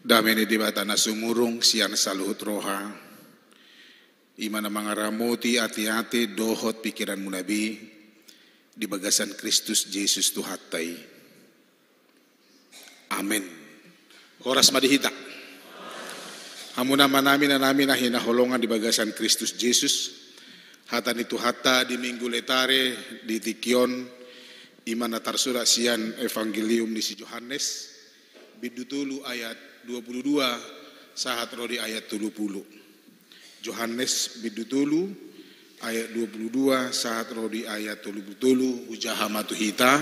Dameni di batana sumurung sian saluhut roha. Imana mangaramoti hati-hati dohot pikiran munabi di bagasan Kristus Yesus Tuhatai. Amin. Horas madihita. Hamuna manami na namin na hinaholongan di bagasan Kristus Yesus. Hata ni Tuhata di minggu letare di Tikion. Imana tarsura sian evangelium di si Yohanes. Bidutulu ayat 22 sahat rodi ayat 30. Yohanes bidutulu ayat 22 sahat rodi ayat 30 ujahamatu hita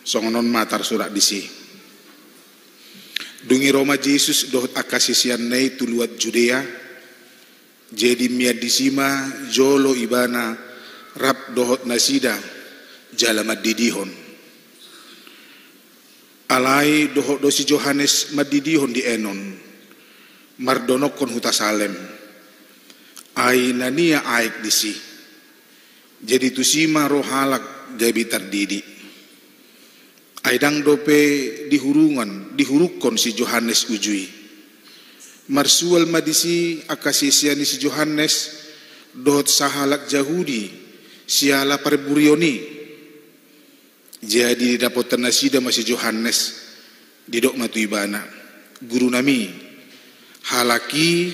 songonon matar surat disi. Dungi Roma Yesus dohot akasisian nei tuluat Judea jadi miadisima jolo ibana rap dohot nasida jalamat didihon. Alai dohok dosi Yohanes madidihon di enon mardonokon huta Salem ai nania aik disi jadi tusima rohalak gabi tardidi aidang dope dihurukon si Yohanes ujui marsual madisi akasisiani si Yohanes dohot sahalak Yahudi siala parburioni. Jadi dapat nasida masih Yohanes didok matu ibana guru nami halaki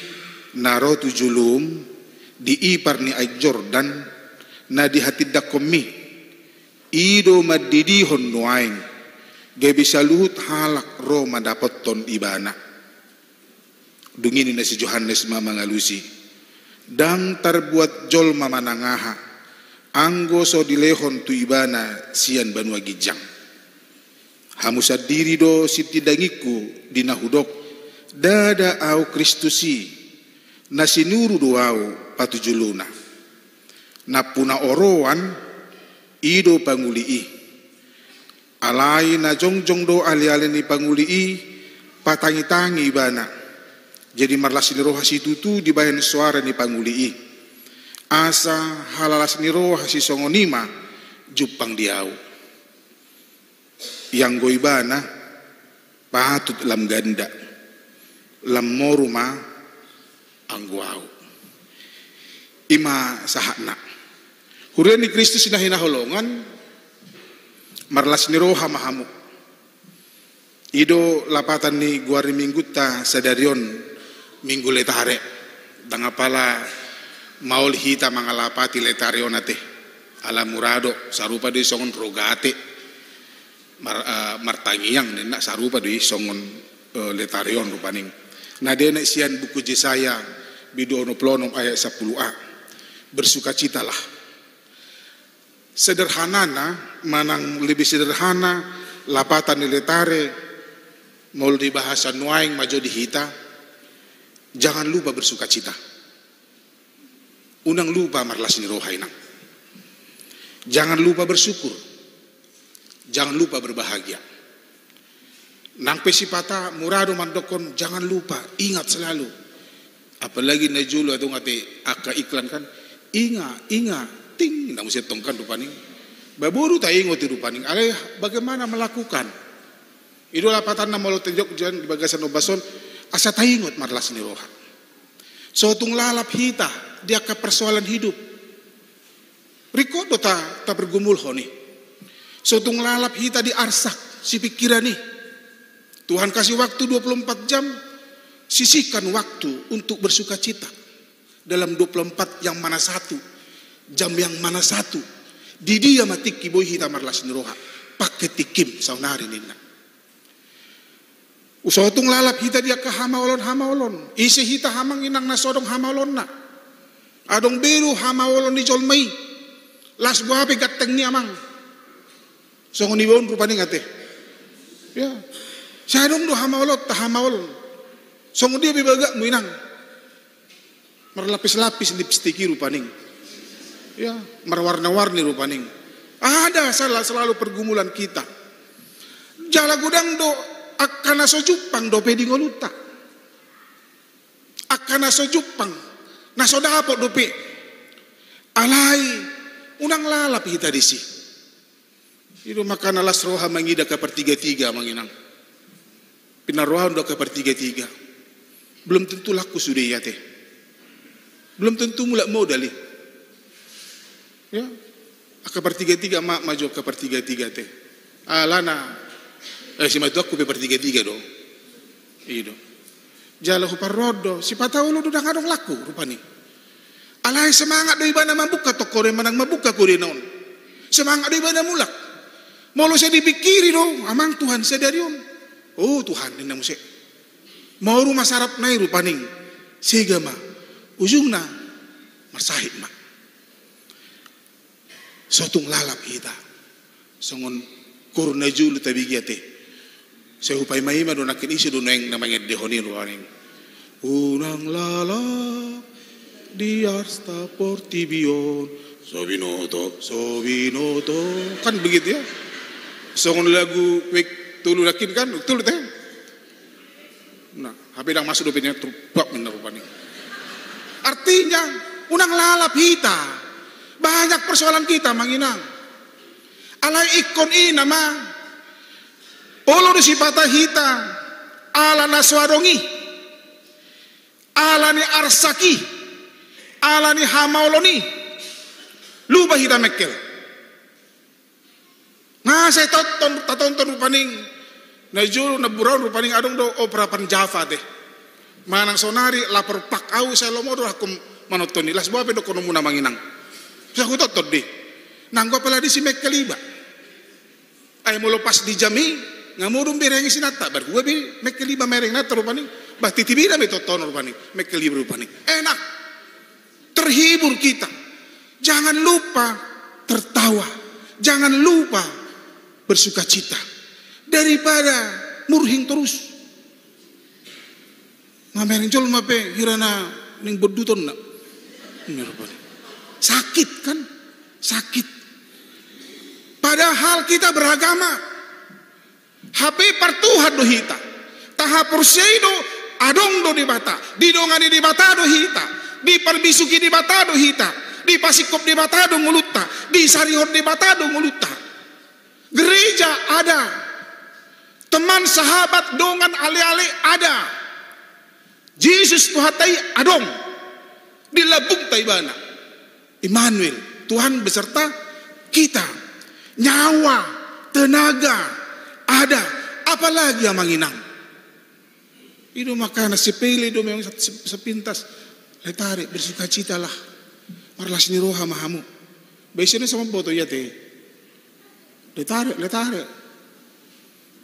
naro tujulum di ipar ni aik Jordan na di hati dakomi ido madidi hon nuaing gak bisa luhut halak Roma dapat ton ibana dungini nasi Yohanes mama ngalusi dang terbuat jol mama nangaha anggo so dilehon tu ibana sian banua gijang. Hamusa diri do sitidangiku dinahudok dada au Kristusi nasinuru doau patujuluna. Napuna orowan ido pangulii. Alai na jongjong do ali-ali ni pangulii patangi-tangi ibana. Jadi marlas ni roha situtu dibayan suara ni pangulii. Asa halalas ni roh si songonima jupang diau yang goibana patut lam ganda lam moruma angguau ima sahakna hurian ni Kristus na hinaholongan marlas ni roh mahamu ido lapatan ni guari mingguta sadarion minggu letare dangapala maul hita mangalapati letarionate ala murado sarupa di songon rogate martangiyang nena sarupa di songon letarion rupaning nadene sian buku Yesaya bidono plonom ayat 10a bersukacitalah sederhanana manang lebih sederhana lapatan di letare mau di bahasa nuaing majo di hita jangan lupa bersukacita. Unang lupa marlas ni rohainang. Jangan lupa bersyukur. Jangan lupa berbahagia. Nang pesipata murado mandokon jangan lupa ingat selalu. Apalagi na julo atau ngate aka iklan kan ingat ting nang mesti tongkan rupaning. Baburu ta ingot rupaning. Alay bagaimana melakukan? Idola patan na malo tenjok jan di bagasan obason asa taingot marlas ni roha. So tung lalap hita dia ke persoalan hidup. Rikodo ta bergumul honi. So tung lalap hita di arsak si pikiran nih. Tuhan kasih waktu 24 jam. Sisihkan waktu untuk bersuka cita. Dalam 24 yang mana satu. Jam yang mana satu. Di dia matiki boy hita marlas niroha. Pakai tikim saunari nina. Usahatung lalap hita dia ke hamaolon. Isi hita hamang inang nasodong hamaolon na. Adong beru hamaolon di jolmai. Las buah api gateng ni amang. Songon ibon rupani ngate. Ya. Sadong do hamaolot ta hamaolon. Songon dia bibaga mu inang. Marlapis-lapis lipstiki rupaning. Ya, marwarna-warni rupaning. Ada salah selalu pergumulan kita. Jala gudang do akana so Jupang do pedi ngoluta. Akana so Jupang naso dapot do pe. Alai unang lalap kita disi. Itu makana las roha mangida ka pertiga-tiga manginang. Pinaruhan do ke pertiga-tiga. Belum tentu laku sudah ya teh. Belum tentu mulak modali. Ya. Ke pertiga-tiga maju ke pertiga-tiga teh. Alana. Si maju aku ke pertiga-tiga do. Ido. Jalo huparodo. Si patau lu udah ngadong laku rupani. Alai semangat dari mana membuka toko re manang membuka kuri non. Semangat dari mana mulak. Mau saya dipikiri dong. Amang Tuhan sedarion. Oh Tuhan ini musik. Mau rumah sarap nai rupaning. Sega ma. Ujungna masahit ma. Sotung lalap kita. Songon kurna julu tabigiate. Saya upay mahima do nakin isi do neng namanya dehoni ruaning. Unang lalap di Arsta Portibion. Sobinoto. Kan begitu ya. Songon lagu kwek tulu lakin kan, tulu teh. Nah, HP dah masuk dompetnya terbak benar rupanya. Artinya, unang lalap hita. Banyak persoalan kita manginang. Alai ikon ina ma. Olo disipata hita. Ala naswadongi. Ala ni arsaki. Ala ni hamauloni. Lupa hita mekel. Nah saya tonton rupaning. Najul naburau rupaning adong do opera Java deh. Manang sonari lapor pak au saya lomodo aku manotoni las bawa pedo kono muna manginang. Saya aku tonton deh. Nanggo pala di si mekeliba. Ay mulo pas di jami ngamudum bereng sinata bar gue bi mekeliba mereng nata rupaning. Bah titibira me tonton rupaning mekeliba rupaning. Enak. Terhibur kita. Jangan lupa tertawa. Jangan lupa bersuka cita. Daripada murhing terus. Ngamereng jol mape hirana ning berduton nak. Sakit kan? Sakit. Padahal kita beragama. HP partuhan do hita. Tahapur seido adong do di bata. Didongani di bata do hita. Di perbisuki di bata do hita. Di pasikop di bata do ngulutta. Di sarihon di bata do ngulutta. Gereja ada. Teman sahabat dongan ale-ale ada. Yesus Tuhatai adong. Di labung taibana. Immanuel. Tuhan beserta kita. Nyawa. Tenaga. Ada. Apalagi yang manginang. Itu makanya sepele itu memang sepintas. Letarik bersuka cita lah. Marlas ni roha mahamu. Biasanya sama foto ya teh. Letarik.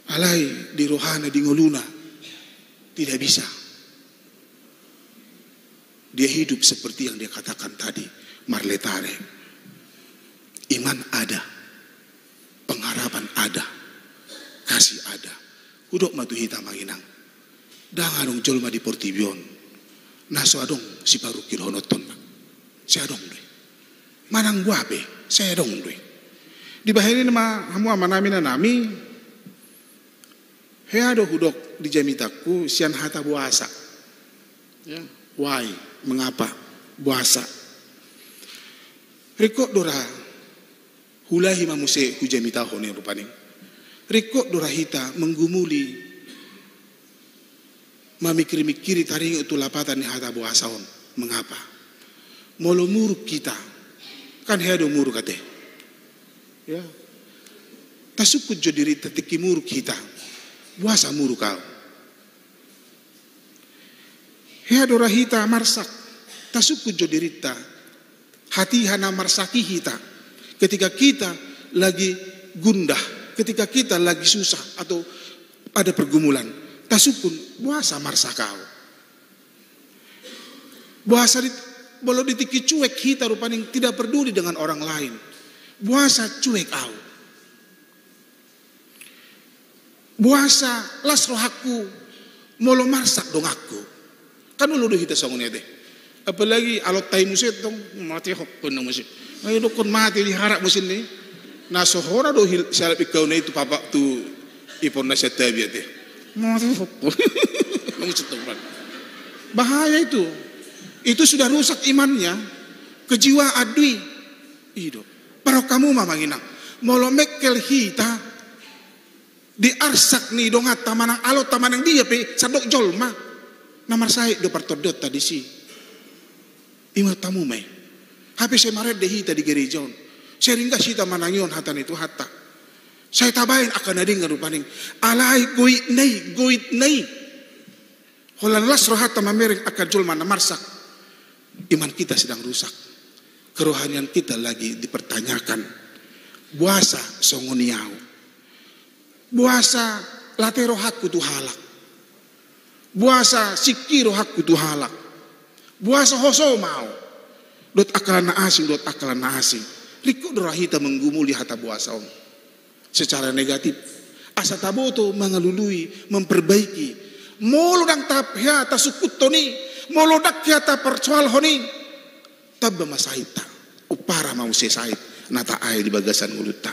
Alai di rohana di ngoluna. Tidak bisa. Dia hidup seperti yang dia katakan tadi. Marletare. Iman ada. Pengharapan ada. Kasih ada. Udok matu hitam manginang. Danganong jolma di Portibion. Naso adong si parukir honoton. Saya adong doi. Manang guape. Saya adong doi. Di bahari nama hamu amanami na nami. Heado hudok di jamitaku sian hata buasa. Ya. Why? Mengapa? Buasa. Rikok dora hulahi mamuse hujamita hone rupaning. Rikok dora hita menggumuli mamikiri-mikiri taring itu lapatan ni hata buasa on. Mengapa? Molo muruk kita. Kan heado muruk kate. Ya. Tasukut jo diri tetiki muruk kita. Buasa muruk kau. Heado rahita marsak. Tasukut jo dirita. Hati hana marsaki hita. Ketika kita lagi gundah. Ketika kita lagi susah. Atau ada pergumulan. Tasukun buasa marsak kau. Buasa bolo ditiki cuek hita rupaning tidak peduli dengan orang lain. Buasa cuek kau. Buasa las rohaku molo marsak dong aku. Kan ulu kita songonnya deh. Apalagi alot tay musit dong mati hokon nang musit. Ayo dokon mati diharap musin ni. Nasohora do salap ikaw na itu papa tu ipon na siya tabi deh. Mati hokon. Musit dong. Bahaya itu. Itu sudah rusak imannya. Kejiwa adui. Ido. Pero kamu mamanginang. Molo mekel hita. Di arsak ni dongat tamanang alot tamanang dia pe sadok jolma. Namar saya do partodot tadi si. Ima tamu me. Hape saya maret deh hita di gerejon. Saya ringga sita manangion hatan itu hatta. Saya tabain akan ading ngarupaning. Alai goit nei. Holan las rohata mamereng akan jolma namarsak. Iman kita sedang rusak. Kerohanian kita lagi dipertanyakan. Buasa songoniau. Buasa latero hakku tu halak. Buasa sikiro hakku tu halak. Buasa hoso mau. Dot akalan na asing. Liko dorahita menggumuli hata buasa om. Secara negatif. Asa taboto mengalului, memperbaiki. Molodang tapya tasukut toni. Molodak yata persoal honi. Tabba masahita. Upara mau sesait. Nata ay di bagasan nguluta.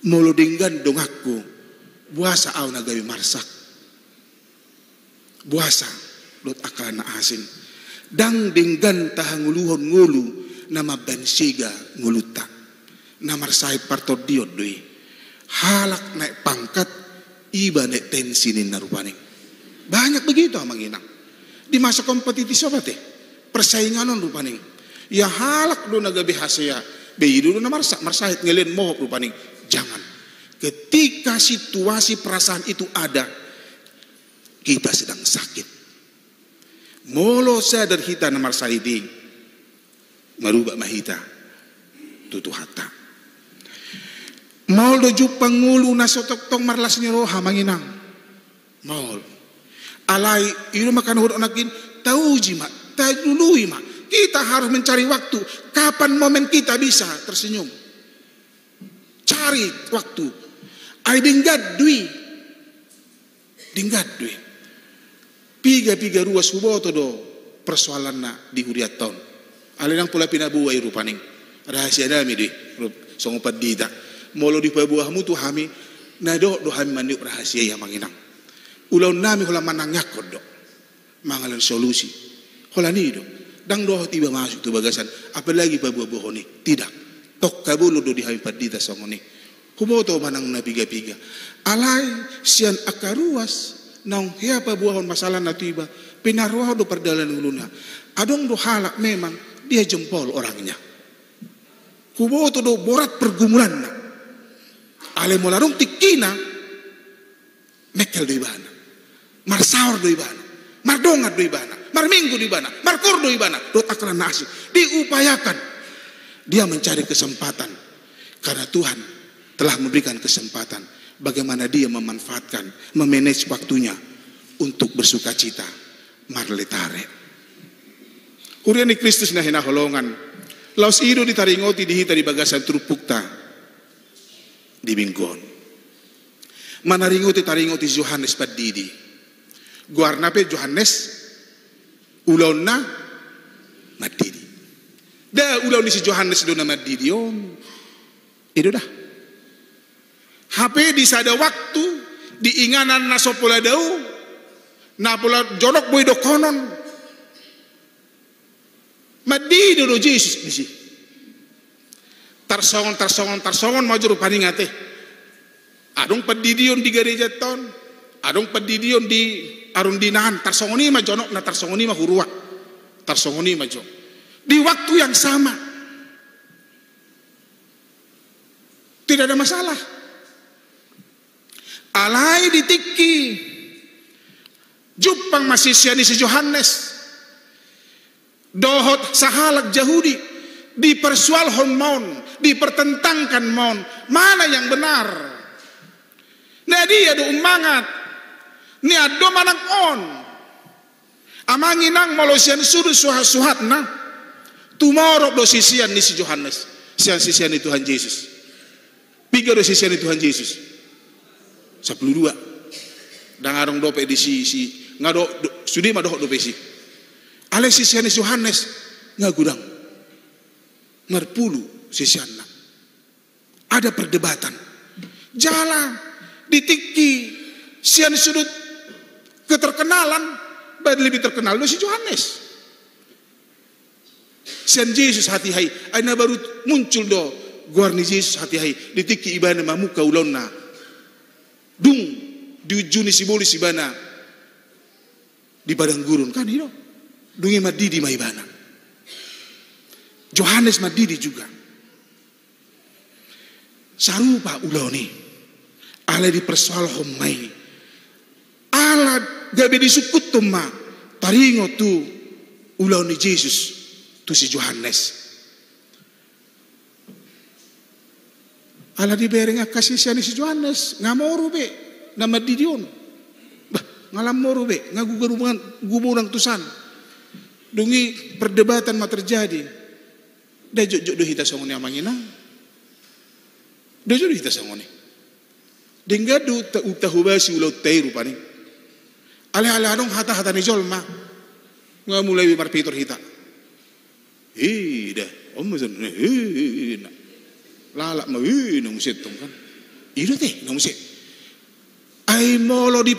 Molodinggan dongakku. Buasa au nagawi marsak. Buasa. Dot akalan na asing. Dang dinggan tahanguluhon ngulu. Nama bensiga nguluta. Namar sai parto diod doi. Halak naik pangkat. Iba naik tensi ni narupaning. Banyak begitu manginang. Di masa kompetitif apa teh? Persainganon rupaning. Ya halak do nagabi hasya. Beidu do namar marsait ngelen mohop rupaning. Jangan. Ketika situasi perasaan itu ada. Kita sedang sakit. Molo sadar hita namar saiding. Marubah mahita tutu hata. Maul do jupang ngulu nasotok tong marlas ni roha manginang. Maul. Alai iru makan huruf nakin tauji mak, tajului mak. Kita harus mencari waktu kapan momen kita bisa tersenyum. Cari waktu. Ai dinggat dui. Piga ruas suboto do persoalan na di huriaton. Alinang pula pinabuhay rupaning. Rahasia nami di. Songopat dita. Molo di pabuahmu tu hami. Nado do hami mandiuk rahasia yang manginang. Ulaw nami hula manangyakod do. Mangalan solusi. Hula ni do. Dang doh tiba masuk tu bagasan. Apalagi pabuah-buah ni. Tidak. Tok kabulo do di hami padita songoni. Kumoto manang na piga-piga. Alay siyan akaruas. Naung hiya pabuahon masalah na tiba. Pinaruah do perdalan uluna. Adong do halak memang. Dia jempol orangnya. Kubo to do borat pergumulan na. Ale molarong tikina. Mekel do ibana. Marsaur do ibana. Mardongat do ibana. Marminggu do ibana. Markur do ibana. Dot akalan nasi. Diupayakan. Dia mencari kesempatan. Karena Tuhan telah memberikan kesempatan. Bagaimana dia memanfaatkan. Memanage waktunya. Untuk bersuka cita. Marletare. Urian ni Kristus na hinaholongan. Laos ido ditaringoti dihita di bagasan trupukta. Di Binggon. Manaringoti taringoti Johannes Padidi. Guarna pe Johannes. Ulaw na. Madidi. Da ulaw ni si Johannes do na Madidi. Ido dah. Hape di sada waktu. Diinganan na sopola daw. Na pula jonok boy do konon. Madido do Jesus misi. Tarsongon maju rupani ngate. Adong padidion di gereja ton. Adong padidion di arundinahan. Tarsongoni ma jonok na tarsongoni ma hurua. Tarsongoni ma jo. Di waktu yang sama. Tidak ada masalah. Alai ditiki. Jupang masisya ni si Johannes. Dohot sahalak Yahudi dipersoalhon mon, dipertentangkan mon, mana yang benar? Nah dia do umangat, ni ado manang on, amanginang malosian sudu suhat na, tumorok do sisian ni si Johannes, sisian ni Tuhan Yesus, piga do sisian ni Tuhan Yesus, 12, dangarong dope di si ngado sudi ma dohok dope si. Ale sisian Yohanes ngagudang marpulu sisianna. Ada perdebatan. Jalan ditiki sian sudut keterkenalan bad lebih terkenal do si Yohanes. Sian Yesus hati hai aina baru muncul do guarni Yesus hati hai ditiki ibana mamuka ulonna. dung diujuni si boli si bana di padang gurun kan itu dungi madidi mai bana Yohanes madidi juga sarupa uloni ala di persoal homai ala gabe disukut tuma taringo tu uloni Yesus tu si Yohanes ala di berengah kasih siani si Yohanes ngamoru be nama didion bah ngalamoro be ngaguguruman tusan dungi perdebatan ma terjadi da jojo hita songone amangina da jojo hita songone dengadu ta utahubasi ulau tairu pani ala dong hata ni jolma ngamulai marpitor hita ida omazan na lalak ma nung setong kan iro teh nung set ai molo di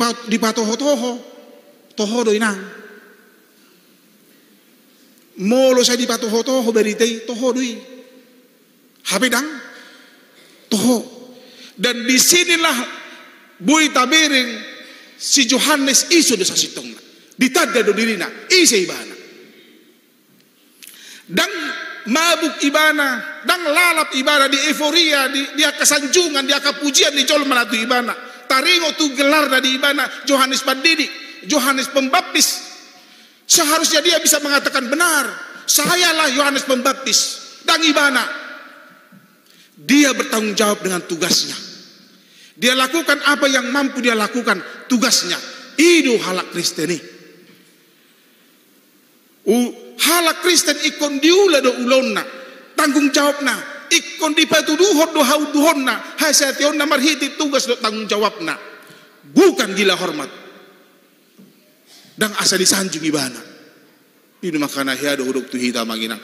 toho do inang molo saya di toho beritei toho dui habedang toho dan disinilah bui tabering si Yohanes isu dosa sitong ditanda do dirina ise ibana dan mabuk ibana dan lalap ibana di euforia dia kesanjungan dia kepujian di jol manatu ibana taringo tu gelar dari ibana Yohanes Pandidi Yohanes Pembaptis seharusnya dia bisa mengatakan benar sayalah Yohanes Pembaptis dan ibana dia bertanggung jawab dengan tugasnya dia lakukan apa yang mampu dia lakukan tugasnya itu halak Kristeni halak Kristen ikon diula do ulonna tanggung jawabna ikon dipatuduhon do hauduhonna hasationna marhiti tugas do tanggung jawabna bukan gila hormat dan asa disanjung ibana ini makana hiado hudok tu hita manginang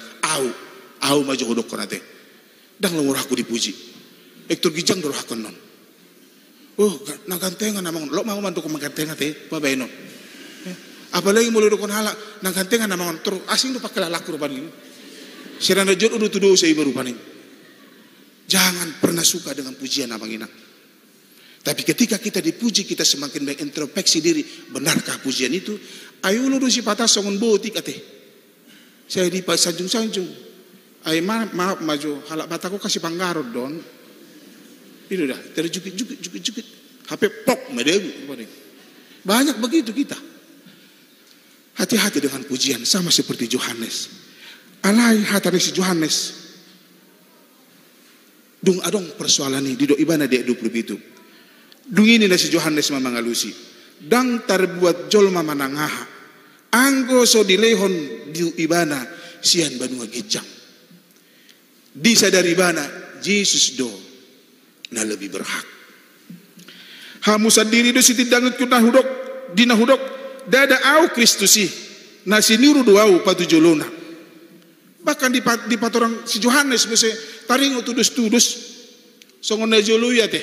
au maju hudok konate dan lomurahku dipuji ektor gijang do hakon non nagantengan namang lo mau mantu ko magantengan te pabaino apalagi mulai dokon halak nagantengan namang tur asing do pakai laku rupan ini sirana jod udah tuduh saya baru paning jangan pernah suka dengan pujian abang ina tapi ketika kita dipuji kita semakin mengintrospeksi diri benarkah pujian itu ayo lu si patah songon botik ate saya di sanjung ayo maaf maju halak bataku kasih panggarot don itu dah terjukit HP pok medegu banyak begitu kita hati-hati dengan pujian sama seperti Yohanes alai hatane si Yohanes dung adong persoalan ini di do ibana dia 20 itu dung ini si Yohanes mamangalusi dang terbuat jolma manangaha anggo so dilehon di ibana sian banua gijang disadari ibana Yesus do na lebih berhak hamu sendiri do siti dangut kuna hudok dina hudok dada au Kristusi nasi niru doau patu jolona bahkan di patorang si Yohanes bese taringo tudus songona joluya teh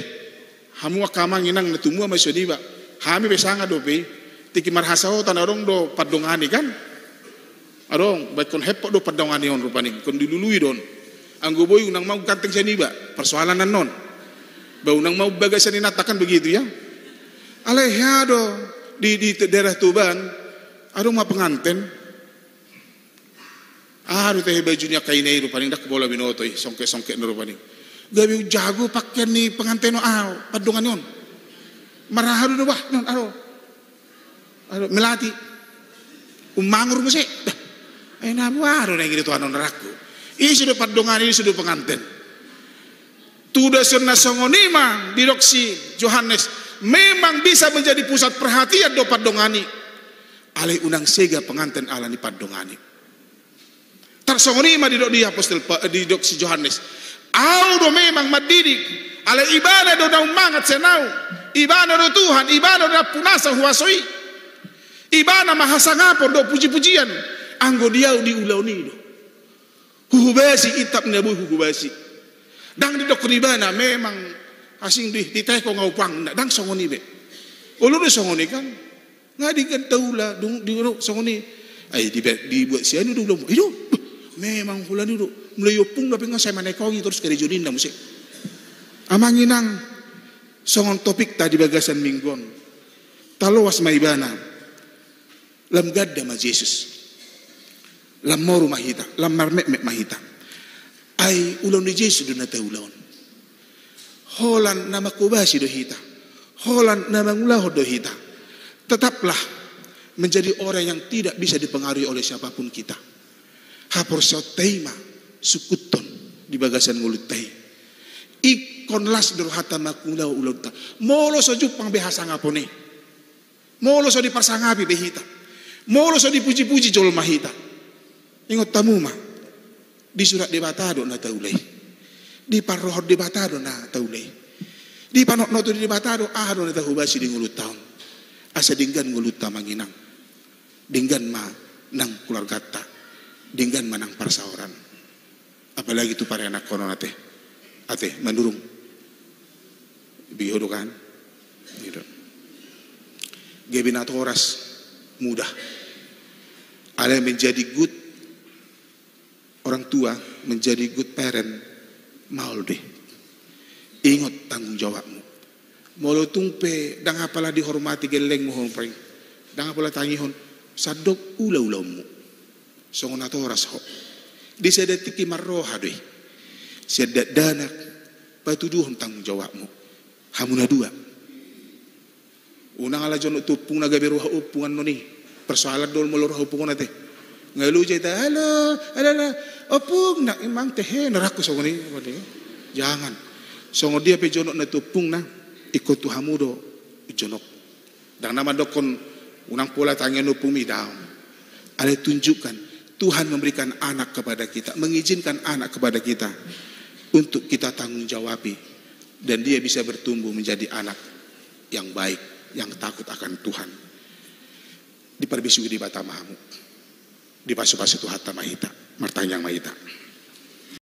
hamu akamang inang natumua masodiba hami besanga dope tiki marhasao tanarong do padongani kan arong baik kon hepo do padongani on rupani kon dilului don anggo boy unang mau ganteng saniba persoalan non ba unang mau bagasan inatakan begitu ya alehado di daerah Tuban arong ma penganten aduh teh bajunya kainai rupani dak bola binoto songke rupani gabi jago pakaian ni pengantin padongan yon maraharu do bah non aro melati umangur mese ay nabuaro na gitu anon raku isi do padongan ini sudah pengantin tuda sena songonima didoksi Yohanes memang bisa menjadi pusat perhatian do padongani alai unang sega pengantin ala ni padongani tarsongonima didok di apostol didok si Yohanes do memang madidik ala ibadah do daun mangat senau ibadah do Tuhan ibadah do punasa huasoi ibadah mahasangapon do puji-pujian anggo dia di ulau ni do huhubasi itab nabu huhubasi dang didok ribana memang asing di teko ngaupang dang songoni be ulu do songoni kan ngadi kan taula dung di songoni ay dibuat sianu do itu memang hulan itu melayopung tapi nggak saya menekongi terus kari jodin dah musik amanginang Songon topik tadi bagasan mingguan. Talowas maibana. Lam gadda ma Jesus. Lam moru mahita, lam marmek mahita. Ai ulon di Jesus do nata ulon. Holan nama kubasi do hita. Holan nama ngulah do hita. Tetaplah menjadi orang yang tidak bisa dipengaruhi oleh siapapun kita. Hapor teima sukuton di bagasan ngulut tei. Ikon las durhata makula ulunta. Molo so jupang behasa ngapone. Molo so diparsangapi behita. Molo so dipuji-puji jol mahita. Ingot tamu mah. Di surat debatado na taulay. Di parrohod debatado na taulay. Di panok noto di debatado ahado na tahubasi di ngulut taon. Asa dinggan ngulut tamanginang. Dinggan ma nang keluargata. Dinggan ma nang parsaoran. Apalagi tu para anak kono nate. Ate mandurung. Bihodo kan. Gitu. Gebinato oras mudah. Ada yang menjadi good orang tua, menjadi good parent, maul deh. Ingat tanggung jawabmu. Molo tungpe, dang apalah dihormati geleng mohon pray. Dang apalah tangihon, sadok ula-ulamu. Songon ato oras ho. Di sedetiki marroha deh. Sedat danak, patuduhon tanggung jawabmu. Hamuna dua. Unang ala jono tupung nagabiruha upungan noni. Persoalan dol molorha upungan nate. Ngalu jeta halo opung nak imang teh naraku songoni jangan songo dia pe jonok na tupung na ikut tu hamudo jonok dan nama dokon unang pola tangan upung mi daun ada tunjukkan Tuhan memberikan anak kepada kita, mengizinkan anak kepada kita untuk kita tanggung jawabi dan dia bisa bertumbuh menjadi anak yang baik, yang takut akan Tuhan. Diperbisu di bata mahamu. Di pasu-pasu tu hatta mahita, martanyang mahita.